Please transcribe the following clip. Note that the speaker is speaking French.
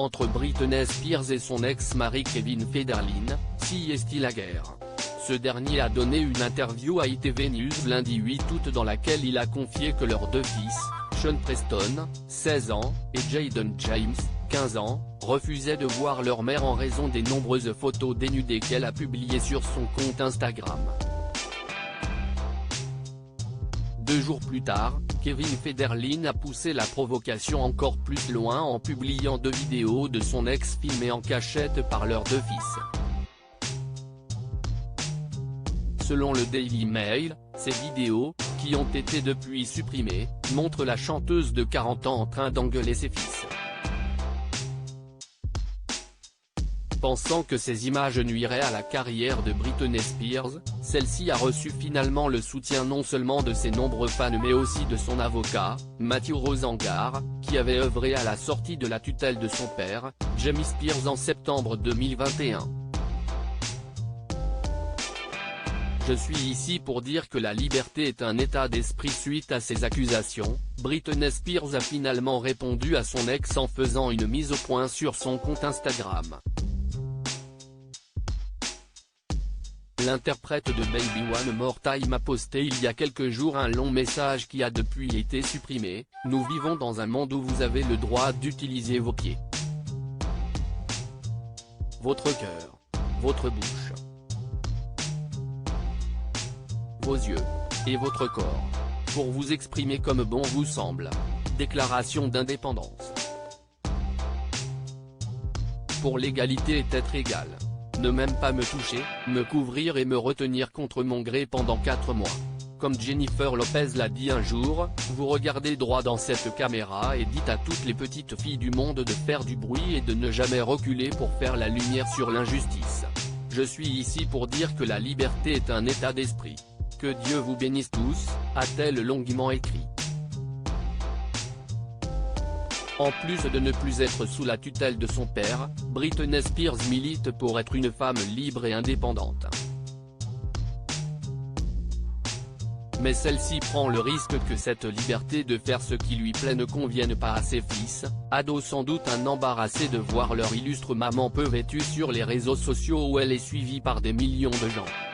Entre Britney Spears et son ex-mari Kevin Federline, si est-il la guerre. Ce dernier a donné une interview à ITV News lundi 8 août dans laquelle il a confié que leurs deux fils, Sean Preston, 16 ans, et Jayden James, 15 ans, refusaient de voir leur mère en raison des nombreuses photos dénudées qu'elle a publiées sur son compte Instagram. 2 jours plus tard, Kevin Federline a poussé la provocation encore plus loin en publiant 2 vidéos de son ex filmées en cachette par leurs 2 fils. Selon le Daily Mail, ces vidéos, qui ont été depuis supprimées, montrent la chanteuse de 40 ans en train d'engueuler ses fils. Pensant que ces images nuiraient à la carrière de Britney Spears, celle-ci a reçu finalement le soutien non seulement de ses nombreux fans mais aussi de son avocat, Matthew Rosengar, qui avait œuvré à la sortie de la tutelle de son père, Jamie Spears en septembre 2021. Je suis ici pour dire que la liberté est un état d'esprit suite à ces accusations. Britney Spears a finalement répondu à son ex en faisant une mise au point sur son compte Instagram. L'interprète de Baby One More Time a posté il y a quelques jours un long message qui a depuis été supprimé. Nous vivons dans un monde où vous avez le droit d'utiliser vos pieds, votre cœur, votre bouche, vos yeux, et votre corps, pour vous exprimer comme bon vous semble. Déclaration d'indépendance. Pour l'égalité est être égal. Ne même pas me toucher, me couvrir et me retenir contre mon gré pendant 4 mois. Comme Jennifer Lopez l'a dit un jour, vous regardez droit dans cette caméra et dites à toutes les petites filles du monde de faire du bruit et de ne jamais reculer pour faire la lumière sur l'injustice. Je suis ici pour dire que la liberté est un état d'esprit. Que Dieu vous bénisse tous, a-t-elle longuement écrit. En plus de ne plus être sous la tutelle de son père, Britney Spears milite pour être une femme libre et indépendante. Mais celle-ci prend le risque que cette liberté de faire ce qui lui plaît ne convienne pas à ses fils, ados sans doute embarrassés de voir leur illustre maman peu vêtue sur les réseaux sociaux où elle est suivie par des millions de gens.